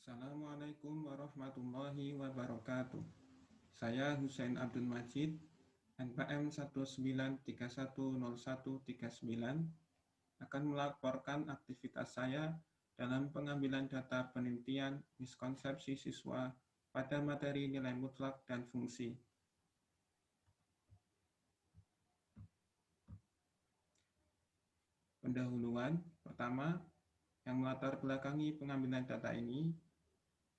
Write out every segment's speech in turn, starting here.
Assalamualaikum warahmatullahi wabarakatuh. Saya Husain Abdul Majid, NPM 193101399, akan melaporkan aktivitas saya dalam pengambilan data penelitian miskonsepsi siswa pada materi nilai mutlak dan fungsi. Pendahuluan pertama yang melatar belakangi pengambilan data ini.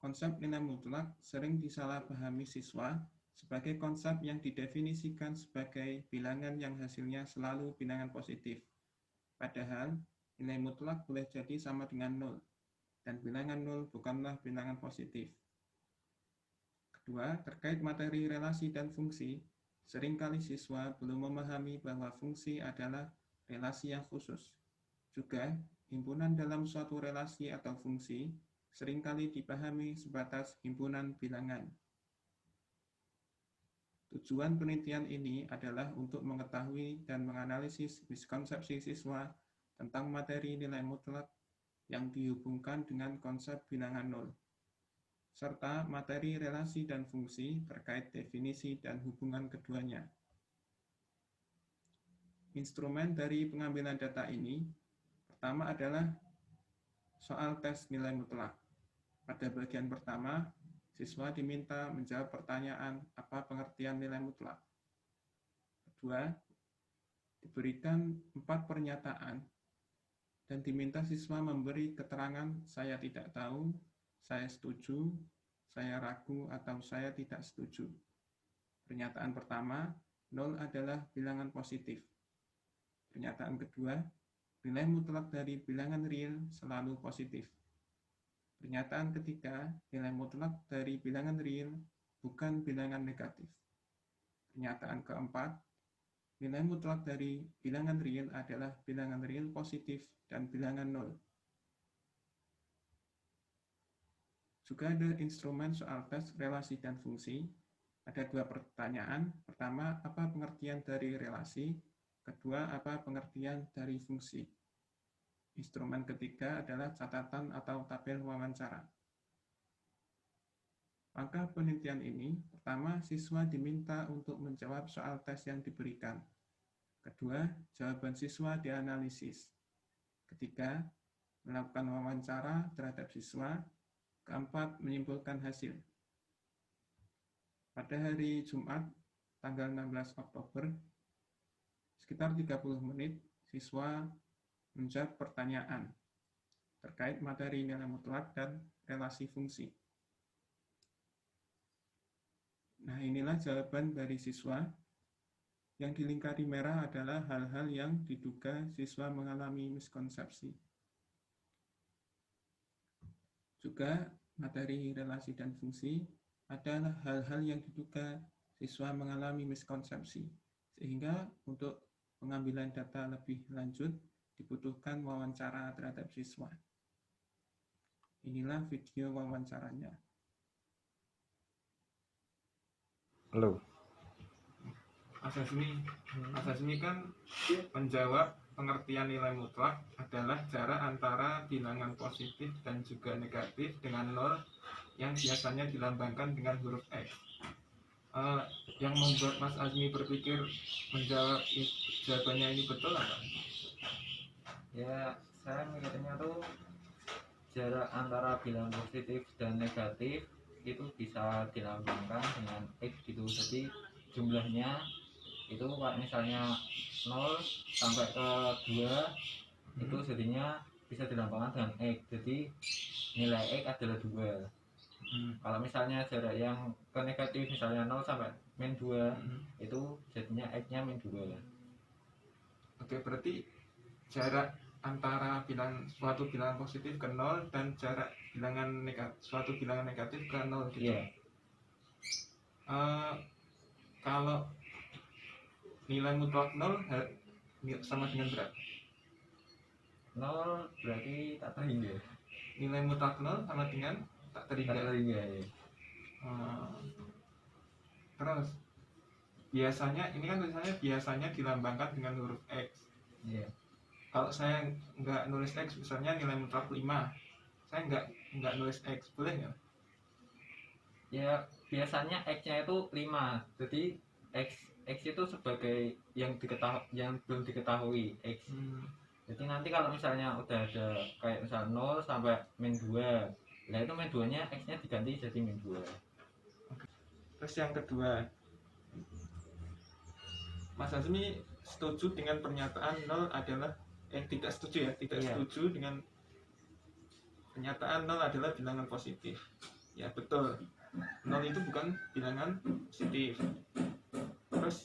Konsep nilai mutlak sering disalahpahami siswa sebagai konsep yang didefinisikan sebagai bilangan yang hasilnya selalu bilangan positif. Padahal, nilai mutlak boleh jadi sama dengan 0, dan bilangan 0 bukanlah bilangan positif. Kedua, terkait materi relasi dan fungsi, seringkali siswa belum memahami bahwa fungsi adalah relasi yang khusus. Juga, himpunan dalam suatu relasi atau fungsi seringkali dipahami sebatas himpunan bilangan. Tujuan penelitian ini adalah untuk mengetahui dan menganalisis miskonsepsi siswa tentang materi nilai mutlak yang dihubungkan dengan konsep bilangan 0, serta materi relasi dan fungsi terkait definisi dan hubungan keduanya. Instrumen dari pengambilan data ini, pertama adalah soal tes nilai mutlak. Pada bagian pertama, siswa diminta menjawab pertanyaan apa pengertian nilai mutlak. Kedua, diberikan 4 pernyataan dan diminta siswa memberi keterangan saya tidak tahu, saya setuju, saya ragu, atau saya tidak setuju. Pernyataan pertama, 0 adalah bilangan positif. Pernyataan kedua, nilai mutlak dari bilangan real selalu positif. Pernyataan ketiga, nilai mutlak dari bilangan real bukan bilangan negatif. Pernyataan keempat, nilai mutlak dari bilangan real adalah bilangan real positif dan bilangan 0. Juga ada instrumen soal tes relasi dan fungsi. Ada 2 pertanyaan. Pertama, apa pengertian dari relasi? Kedua, apa pengertian dari fungsi? Instrumen ketiga adalah catatan atau tabel wawancara. Langkah penelitian ini, pertama, siswa diminta untuk menjawab soal tes yang diberikan. Kedua, jawaban siswa dianalisis. Ketiga, melakukan wawancara terhadap siswa. Keempat, menyimpulkan hasil. Pada hari Jumat, tanggal 16 Oktober, sekitar 30 menit, siswa menjawab pertanyaan terkait materi nilai mutlak dan relasi fungsi. Nah, inilah jawaban dari siswa. Yang dilingkari merah adalah hal-hal yang diduga siswa mengalami miskonsepsi. Juga materi relasi dan fungsi adalah hal-hal yang diduga siswa mengalami miskonsepsi. Sehingga untuk pengambilan data lebih lanjut dibutuhkan wawancara terhadap siswa. Inilah video wawancaranya. Halo. Asasmi kan menjawab pengertian nilai mutlak adalah jarak antara bilangan positif dan juga negatif dengan 0 yang biasanya dilambangkan dengan huruf X. Yang membuat Mas Azmi berpikir menjawab jawabannya ini betul apa? Ya, saya mikirnya tuh jarak antara bilangan positif dan negatif itu bisa dilambangkan dengan X gitu. Jadi jumlahnya itu misalnya 0 sampai ke 2 itu jadinya bisa dilambangkan dengan X. Jadi nilai X adalah 2. Kalau misalnya jarak yang ke negatif misalnya 0 sampai min 2 itu jadinya X-nya min 2. Oke, berarti jarak antara suatu bilangan positif ke 0 dan jarak suatu bilangan negatif ke 0 gitu. Yeah. Kalau nilai mutlak 0 sama dengan berapa? 0 berarti tak terhingga. Nilai mutlak 0 sama dengan tak terhingga. Ya. Terus biasanya ini kan tulisannya biasanya dilambangkan dengan huruf X. Yeah. Kalau saya nggak nulis X, misalnya nilai mutlak 5, Saya nggak nulis X, boleh nggak? Ya biasanya X-nya itu 5. Jadi X itu sebagai yang belum diketahui X. Jadi nanti kalau misalnya udah ada kayak misal 0 sampai min 2, nah itu min 2 nya X nya diganti jadi min 2. Terus yang kedua, Mas Azmi setuju dengan pernyataan 0 adalah tidak setuju ya, tidak Iya. setuju dengan pernyataan 0 adalah bilangan positif. Ya betul, 0 itu bukan bilangan positif. Terus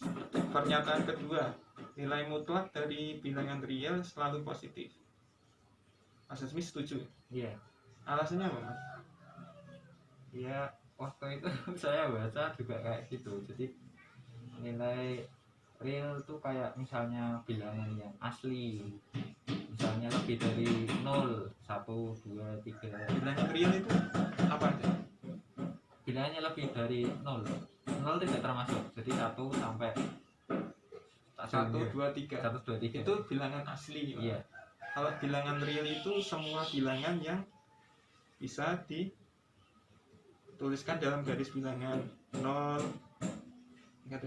pernyataan kedua, nilai mutlak dari bilangan real selalu positif. Mas Azmi setuju? Iya. Alasannya apa, Mas? Ya waktu itu saya baca juga kayak gitu. Jadi nilai real tuh kayak misalnya bilangan yang asli, misalnya lebih dari 0, 1, 2, 3. Bilangan real itu apa aja? Bilangannya lebih dari 0 tidak termasuk, jadi 1 sampai 1, 2, 3 1, 2, 3 itu bilangan asli. Iya. Kalau bilangan real itu semua bilangan yang bisa dituliskan dalam garis bilangan 0, 1, 1,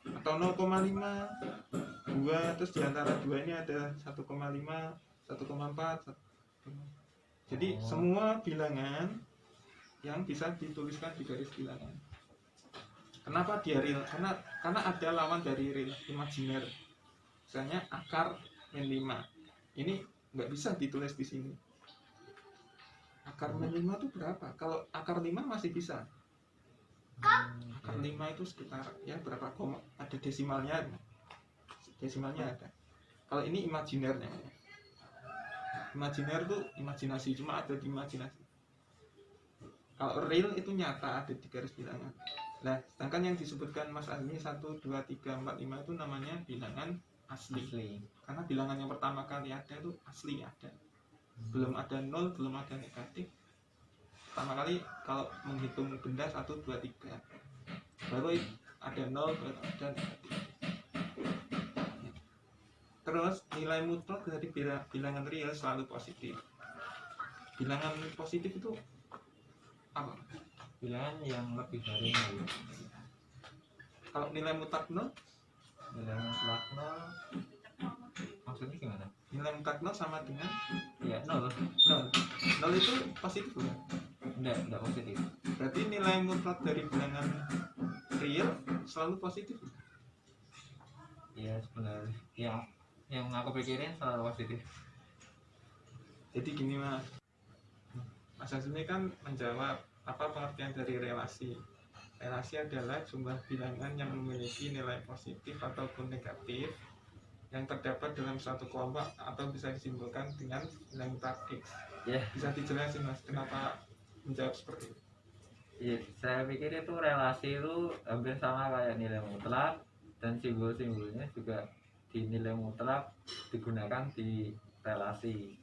atau 0,5, 2, terus diantara 2 ini ada 1,5, 1,4. Jadi semua bilangan yang bisa dituliskan di garis bilangan. Kenapa dia real? Karena ada lawan dari real, imajiner. Misalnya akar min 5. Ini nggak bisa ditulis di sini. Akar min 5 itu berapa? Kalau akar 5 masih bisa. Akar 5 itu sekitar ya berapa koma? Ada desimalnya. Desimalnya ada. Kalau ini imajiner namanya. Imajiner itu imajinasi, cuma ada di imajinasi. Kalau real itu nyata, ada di garis bilangan. Nah, sedangkan yang disebutkan Mas Azmi 1, 2, 3, 4, 5 itu namanya bilangan asli. Karena bilangan yang pertama kali ada itu asli ada. Belum ada 0, belum ada negatif. Pertama kali kalau menghitung benda 1, 2, 3. Baru ada 0, baru ada negatif. Terus nilai mutlak dari bilangan real selalu positif. Bilangan positif itu apa? Bilangan yang lebih dari 0. Kalau nilai mutlak 0? Nilai mutlak 0 maksudnya gimana? Nilai mutlak 0 sama dengan ya 0. 0 itu positif bukan? Enggak positif. Berarti nilai mutlak dari bilangan real selalu positif. Iya sebenarnya yang aku pikirin selalu positif. Jadi gini Mas, Mas Azmi kan menjawab apa pengertian dari relasi. Relasi adalah jumlah bilangan yang memiliki nilai positif ataupun negatif yang terdapat dalam suatu kelompok atau bisa disimpulkan dengan nilai mutlak X. Bisa dijelasin Mas kenapa menjawab seperti itu? Iya, saya pikir itu relasi itu hampir sama kayak nilai mutlak, dan simbol-simbolnya juga di nilai mutlak digunakan di relasi.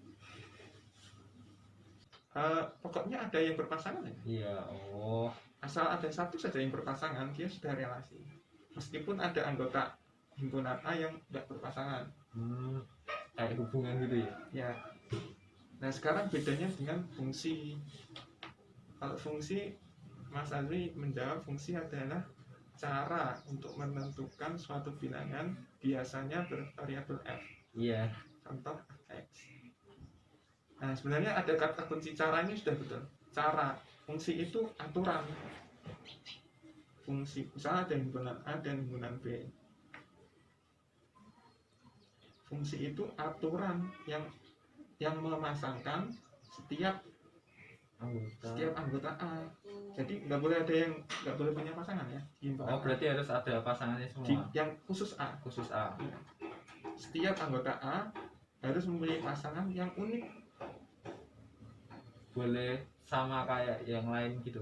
Pokoknya ada yang berpasangan ya? Iya, Asal ada satu saja yang berpasangan, dia sudah relasi. Meskipun ada anggota himpunan A yang tidak berpasangan. Kayak hubungan gitu ya? Ya. Nah sekarang bedanya dengan fungsi. Kalau fungsi, Mas Azmi menjawab fungsi adalah cara untuk menentukan suatu bilangan biasanya bervariabel f. Iya. Contoh x. Nah sebenarnya ada kata kunci cara ini sudah betul. Cara, fungsi itu aturan. Fungsi, misalnya ada himpunan A dan himpunan B. Fungsi itu aturan yang memasangkan setiap anggota A. Jadi nggak boleh ada yang nggak boleh punya pasangan ya. Berarti harus ada pasangannya semua. Yang khusus A. Ya. Setiap anggota A harus mempunyai pasangan yang unik. Boleh sama kayak yang lain gitu.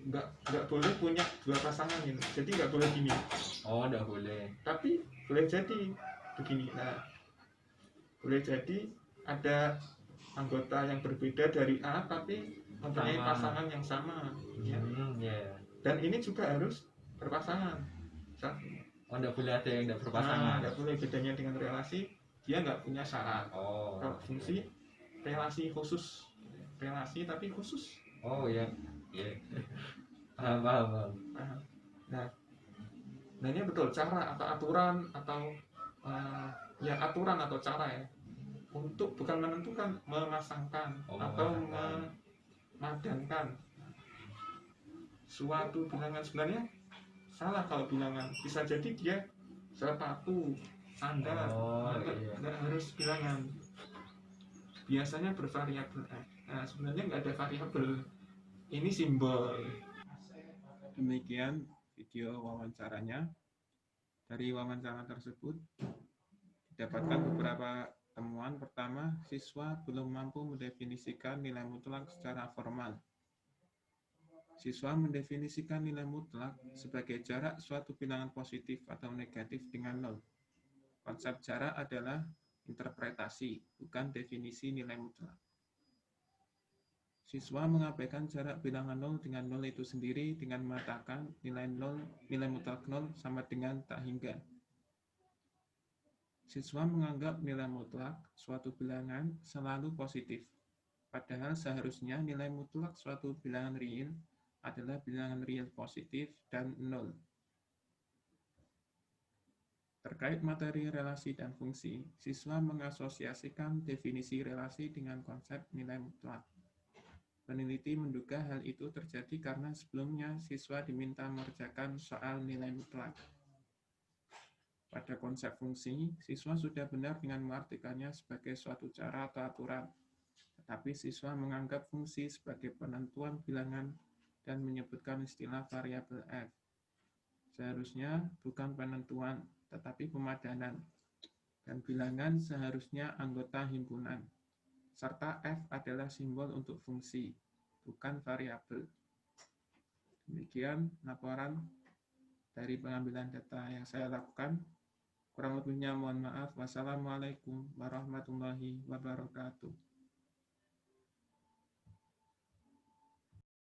Nggak boleh punya dua pasangan ini. Jadi nggak boleh gini. Nggak boleh. Tapi boleh jadi begini. Nah, boleh jadi ada anggota yang berbeda dari A tapi mempunyai pasangan yang sama. Ya. Dan ini juga harus berpasangan. Nggak boleh ada yang nggak berpasangan. Nggak boleh. Bedanya dengan relasi, dia nggak punya syarat. Kalau fungsi relasi khusus, relasi tapi khusus. Oh ya, ya. Paham, paham, paham. Nah, nah ini betul cara atau aturan atau ya aturan atau cara ya untuk bukan menentukan, memasangkan atau memadankan suatu bilangan. Sebenarnya salah kalau bilangan, bisa jadi dia sepatu, Anda nggak harus bilangan, biasanya bervariabel F. Nah, sebenarnya nggak ada variabel, ini simbol. Demikian video wawancaranya. Dari wawancara tersebut didapatkan beberapa temuan. Pertama, siswa belum mampu mendefinisikan nilai mutlak secara formal. Siswa mendefinisikan nilai mutlak sebagai jarak suatu bilangan positif atau negatif dengan nol. Konsep jarak adalah interpretasi, bukan definisi nilai mutlak. Siswa mengabaikan jarak bilangan nol dengan nol itu sendiri dengan mengatakan nilai mutlak nol sama dengan tak hingga. Siswa menganggap nilai mutlak suatu bilangan selalu positif, padahal seharusnya nilai mutlak suatu bilangan real adalah bilangan real positif dan nol. Terkait materi relasi dan fungsi, siswa mengasosiasikan definisi relasi dengan konsep nilai mutlak. Peneliti menduga hal itu terjadi karena sebelumnya siswa diminta mengerjakan soal nilai mutlak. Pada konsep fungsi, siswa sudah benar dengan mengartikannya sebagai suatu cara atau aturan, tetapi siswa menganggap fungsi sebagai penentuan bilangan dan menyebutkan istilah variabel F. Seharusnya bukan penentuan, tetapi pemadanan, dan bilangan seharusnya anggota himpunan, serta F adalah simbol untuk fungsi, bukan variabel. Demikian laporan dari pengambilan data yang saya lakukan. Kurang lebihnya mohon maaf. Wassalamualaikum warahmatullahi wabarakatuh.